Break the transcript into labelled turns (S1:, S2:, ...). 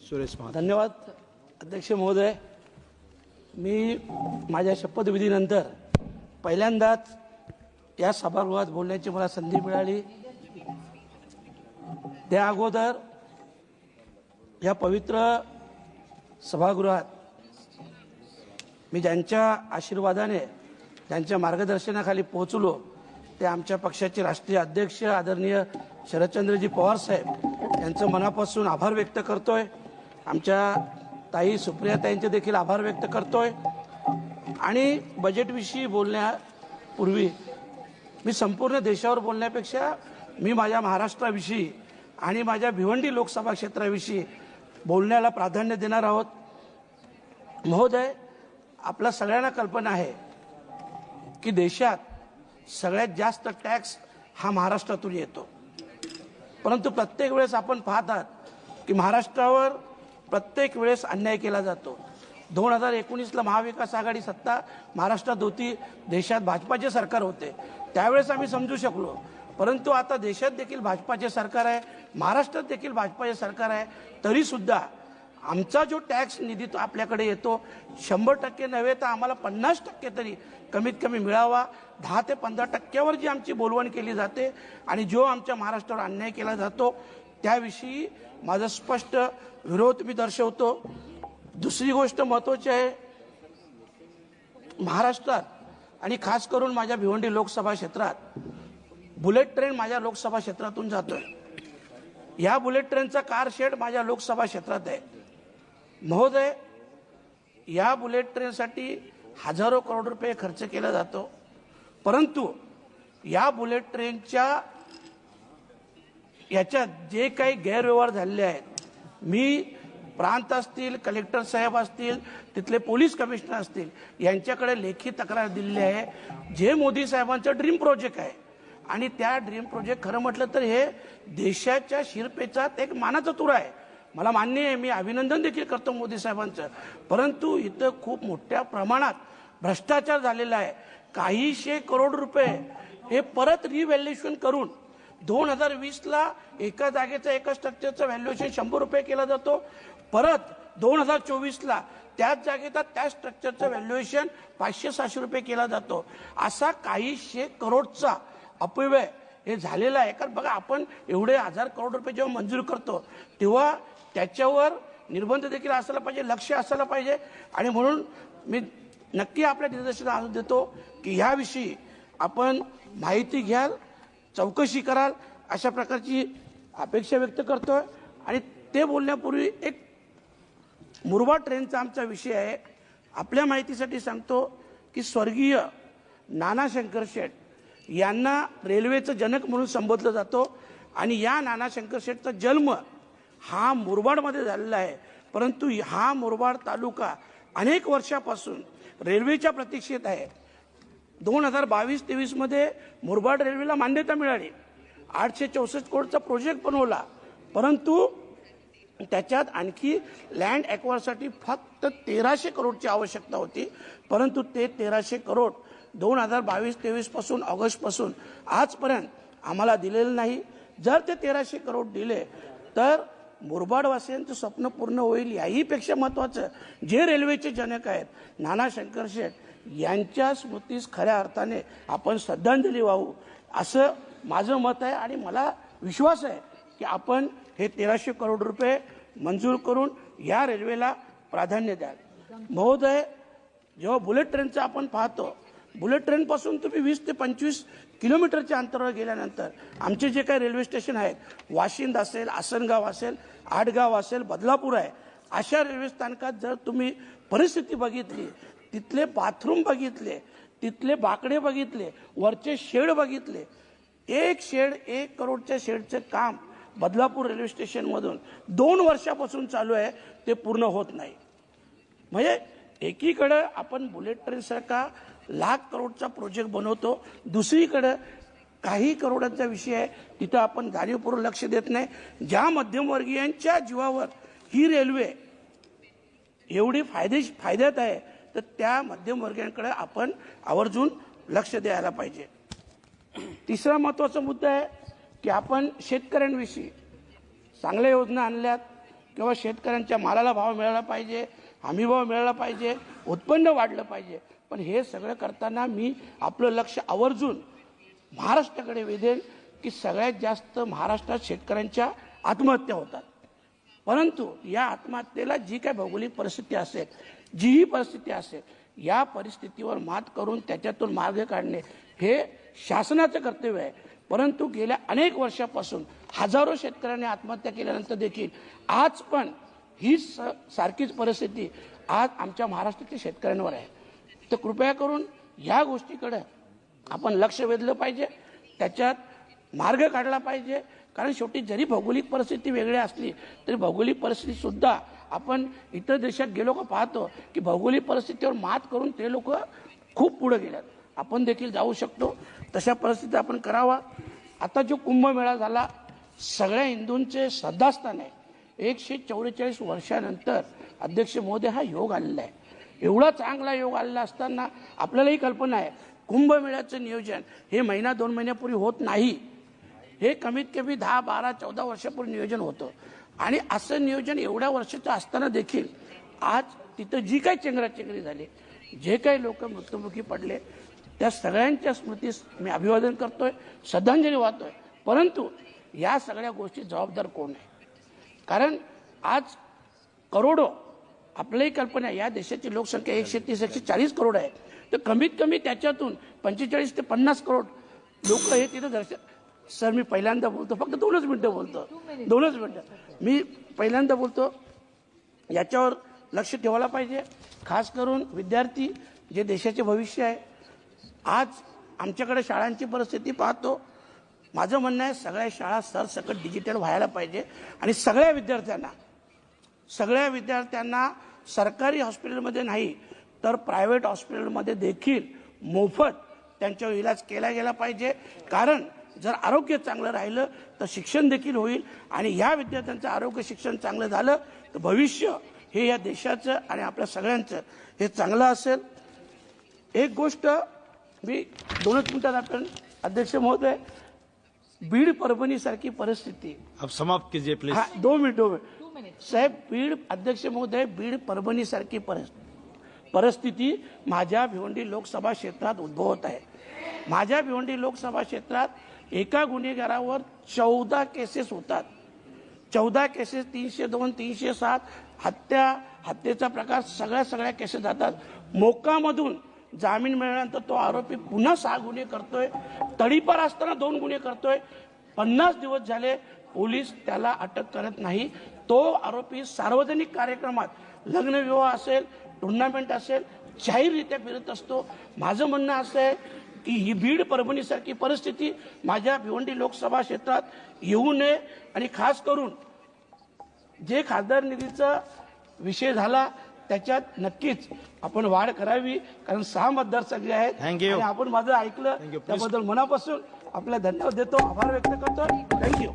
S1: सुरेश महात.
S2: धन्यवाद अध्यक्ष महोदय. मी माझ्या शपथविधीनंतर पहिल्यांदाच या सभागृहात बोलण्याची मला संधी मिळाली. त्या अगोदर या पवित्र सभागृहात मी ज्यांच्या आशीर्वादाने ज्यांच्या मार्गदर्शनाखाली पोहोचलो ते आमच्या पक्षाचे राष्ट्रीय अध्यक्ष आदरणीय शरदचंद्रजी पवार साहेब यांचं मनापासून आभार व्यक्त करतोय. आमच्या ताई सुप्रियाताईंचे देखील आभार व्यक्त करतोय. आणि बजेटविषयी बोलण्यापूर्वी मी संपूर्ण देशावर बोलण्यापेक्षा मी माझ्या महाराष्ट्राविषयी आणि माझ्या भिवंडी लोकसभा क्षेत्राविषयी बोलण्याला प्राधान्य देणार आहोत. महोदय, आपल्या सगळ्यांना कल्पना आहे की देशात सगळ्यात जास्त टॅक्स हा महाराष्ट्रातून येतो. परंतु प्रत्येक वेळेस आपण पाहतात की महाराष्ट्रावर प्रत्येक वेळेस अन्याय केला जातो. 2019ला महाविकास आघाडी सत्ता महाराष्ट्रात होती, देशात भाजपाचे सरकार होते, त्यावेळेस आम्ही समजू शकलो. परंतु आता देशात देखील भाजपाचे सरकार आहे, महाराष्ट्रात देखील भाजपाचे सरकार आहे, तरीसुद्धा आमचा जो टॅक्स निधी तो आपल्याकडे येतो 100% नव्हे तर आम्हाला 50% तरी कमीत कमी मिळावा. 10 ते 15% जी आमची बोलवण केली जाते आणि जो आमच्या महाराष्ट्रावर अन्याय केला जातो त्याविषयी माझा स्पष्ट विरोध मी दर्शवतो. दुसरी गोष्ट महत्त्वाची आहे, महाराष्ट्रात आणि खास करून माझ्या भिवंडी लोकसभा क्षेत्रात बुलेट ट्रेन माझ्या लोकसभा क्षेत्रातून जातोय. या बुलेट ट्रेनचा कार शेड माझ्या लोकसभा क्षेत्रात आहे. महोदय, या बुलेट ट्रेनसाठी हजारो करोड रुपये खर्च केला जातो. परंतु या बुलेट ट्रेनच्या याच्यात जे काही गैरव्यवहार झालेले आहेत, मी प्रांत असतील, कलेक्टर साहेब असतील, तिथले पोलीस कमिशनर असतील यांच्याकडे लेखी तक्रार दिलेली आहे. जे मोदी साहेबांचं ड्रीम प्रोजेक्ट आहे आणि त्या ड्रीम प्रोजेक्ट खरं म्हटलं तर हे देशाच्या शिरपेचात एक मानाचा तुरा आहे. मला मान्य आहे, मी अभिनंदन देखील करतो मोदी साहेबांचं. परंतु इथं खूप मोठ्या प्रमाणात भ्रष्टाचार झालेला आहे. काहीशे करोड रुपये हे परत रिव्हॅल्युएशन करून 2020ला एका जागेचं एका स्ट्रक्चरचं व्हॅल्युएशन 100 रुपये केला जातो. परत 2024ला त्याच जागेचा त्या स्ट्रक्चरचं व्हॅल्युएशन 500-600 रुपये केला जातो. असा काहीशे करोडचा अपव्यय हे झालेला आहे. कारण बघा, आपण एवढे 1000 करोड रुपये जेव्हा मंजूर करतो तेव्हा त्याच्यावर निर्बंध देखील असायला पाहिजे, लक्ष असायला पाहिजे. आणि म्हणून मी नक्की आपल्या निदर्शनास आणून देतो की ह्याविषयी आपण माहिती घ्याल, चौकशी कराल, अशा प्रकारची अपेक्षा व्यक्त करतोय. आणि ते बोलण्यापूर्वी एक मुरबाड ट्रेनचा आमचा विषय आहे. आपल्या माहितीसाठी सांगतो की स्वर्गीय नाना शंकर शेठ यांना रेल्वेचं जनक म्हणून संबोधलं जातो. आणि या नाना शंकर शेठचा जन्म हा मुरबाडमध्ये झालेला आहे. परंतु हा मुरबाड तालुका अनेक वर्षापासून रेल्वेच्या प्रतीक्षेत आहे. 2022-23 मध्ये मुरबाड रेल्वेला मान्यता मिळाली, 864 कोटीचा प्रोजेक्ट बनवला. परंतु त्याच्यात आणखी लँड ॲक्वायरसाठी फक्त 1300 करोडची आवश्यकता होती. परंतु ते 1300 करोड 2022-23 पासून ऑगस्टपासून आजपर्यंत आम्हाला दिलेलं नाही. जर ते 1300 करोड दिले तर मुरबाडवासियांचं स्वप्न पूर्ण होईल. याहीपेक्षा महत्त्वाचं, जे रेल्वेचे जनक आहेत नाना शंकर शेठ यांच्या स्मृतीस खऱ्या अर्थाने आपण श्रद्धांजली वाहू असं माझं मत आहे. आणि मला विश्वास आहे की आपण हे 1300 करोड रुपये मंजूर करून या रेल्वेला प्राधान्य द्याल. महोदय, जेव्हा बुलेट ट्रेनचं आपण पाहतो, बुलेट ट्रेनपासून तुम्ही 20 ते 25 किलोमीटरच्या अंतरावर गेल्यानंतर आमचे जे काही रेल्वे स्टेशन आहेत, वाशिंद असेल, आसनगाव असेल, आडगाव असेल, बदलापूर आहे, अशा रेल्वे स्थानकात जर तुम्ही परिस्थिती बघितली, तिथले बाथरूम बघितले, तिथले बाकडे बघितले, वरचे शेड बघितले, एक शेड 1 करोडच्या शेडचं काम बदलापूर रेल्वे स्टेशनमधून 2 वर्षापासून चालू आहे, ते पूर्ण होत नाही. म्हणजे एकीकडे आपण बुलेट ट्रेनसारखा लाख करोडचा प्रोजेक्ट बनवतो, दुसरीकडे काही करोडांचा विषय आहे तिथं आपण जाणीवपूर्वक लक्ष देत नाही. ज्या मध्यमवर्गीयांच्या जीवावर ही रेल्वे एवढी फायद्यात आहे तर त्या मध्यमवर्गीयांकडे आपण आवर्जून लक्ष द्यायला पाहिजे. तिसरा महत्त्वाचा मुद्दा आहे की आपण शेतकऱ्यांविषयी चांगल्या योजना आणल्यात, किंवा शेतकऱ्यांच्या मालाला भाव मिळाला पाहिजे, हमी भाव मिळाला पाहिजे, उत्पन्न वाढलं पाहिजे. पण हे सगळं करताना मी आपलं लक्ष आवर्जून महाराष्ट्राकडे वेधेन की सगळ्यात जास्त महाराष्ट्रात शेतकऱ्यांच्या आत्महत्या होतात. परंतु या आत्महत्येला जी काय भौगोलिक परिस्थिती असेल, जीही परिस्थिती असेल, या परिस्थितीवर मात करून त्याच्यातून मार्ग काढणे हे शासनाचं कर्तव्य आहे. परंतु गेल्या अनेक वर्षापासून हजारो शेतकऱ्यांनी आत्महत्या केल्यानंतर देखील आज पण ही सारखीच परिस्थिती आज आमच्या महाराष्ट्रातील शेतकऱ्यांवर आहे. तर कृपया करून या गोष्टीकडे आपण लक्ष वेधलं पाहिजे, त्याच्यात मार्ग काढला पाहिजे. कारण शेवटी जरी भौगोलिक परिस्थिती वेगळी असली तरी भौगोलिक परिस्थिती सुद्धा आपण इतर देशात गेलो का पाहतो की भौगोलिक परिस्थितीवर मात करून ते लोक खूप पुढे गेल्यात. आपण देखील जाऊ शकतो, तशा परिस्थितीत आपण करावा. आता जो कुंभमेळा झाला सगळ्या हिंदूंचे श्रद्धास्थान आहे. 144 वर्षानंतर अध्यक्ष महोदय हा योग आलेला आहे. एवढा चांगला योग आलेला असताना आपल्यालाही कल्पना आहे कुंभमेळ्याचं नियोजन हे महिना 2 महिन्यापूर्वी होत नाही. हे कमीत कमी 10, 12, 14 वर्षापूर्वी नियोजन होतं. आणि असं नियोजन एवढ्या वर्षाचं असताना देखील आज तिथं जी काही चेंगराचेंगरी झाली, जे काही लोक मृत्युमुखी पडले, त्या सगळ्यांच्या स्मृतीस मी अभिवादन करतोय, श्रद्धांजली वाहतोय. परंतु या सगळ्या गोष्टी जबाबदार कोण आहे? कारण आज करोडो, आपल्याही कल्पना आहे या देशाची लोकसंख्या 130-140 करोड आहे. तर कमीत कमी त्याच्यातून 45 ते 50 करोड लोक हे तिथं दर्शन. सर मी पहिल्यांदा बोलतो, फक्त 2 मिनिटं बोलतो, 2 मिनिटं मी पहिल्यांदा बोलतो. याच्यावर लक्ष ठेवायला पाहिजे, खास करून विद्यार्थी जे देशाचे भविष्य आहे. आज आमच्याकडे शाळांची परिस्थिती पाहतो. माझं म्हणणं आहे सगळ्या शाळा सरसकट डिजिटल व्हायला पाहिजे आणि सगळ्या विद्यार्थ्यांना सरकारी हॉस्पिटलमध्ये नाही तर प्रायव्हेट हॉस्पिटलमध्ये देखील मोफत त्यांच्यावर इलाज केला गेला पाहिजे. कारण जर आरोग्य चांगलं राहिलं तर शिक्षण देखील होईल आणि या विद्यार्थ्यांचं आरोग्य शिक्षण चांगलं झालं तर भविष्य हे या देशाचं आणि आपल्या सगळ्यांचं हे चांगलं असेल. एक गोष्ट मी 2 मिनिटात आपण अध्यक्ष महोदय, बीड परभणी सारखी परिस्थिती
S1: अब समाप्त कीजिए प्लीज.
S2: 2 मिनिट साहेब. बीड अध्यक्ष महोदय, बीड परभणी सारखी परिस्थिती माझ्या भिवंडी लोकसभा क्षेत्रात उद्भवत आहे. माझ्या भिवंडी लोकसभा क्षेत्रात एका गुन्हेगारावर 14 केसेस होतात. 14 केसेस, 302, 307 हत्येचा प्रकार सगळ्या केसेस जातात. मोक्कामधून जामीन मिळाल्यानंतर तो आरोपी पुन्हा 6 गुन्हे करतोय. तडीपार असताना 2 गुन्हे करतोय. 50 दिवस झाले पोलीस त्याला अटक करत नाही. तो आरोपी सार्वजनिक कार्यक्रमात, लग्न विवाह असेल, टुर्नामेंट असेल, जाहीररित्या फिरत असतो. माझं म्हणणं असं आहे की ही बीड परभणी सारखी परिस्थिती माझ्या भिवंडी लोकसभा क्षेत्रात येऊ नये. आणि खास करून जे खासदार निधीचा विषय झाला त्याच्यात नक्कीच आपण वाढ करावी. कारण 6 मतदारसंघ आहेत आणि आपण माझं ऐकलं त्याबद्दल मनापासून आपल्याला धन्यवाद देतो, आभार व्यक्त करतो. थँक्यू.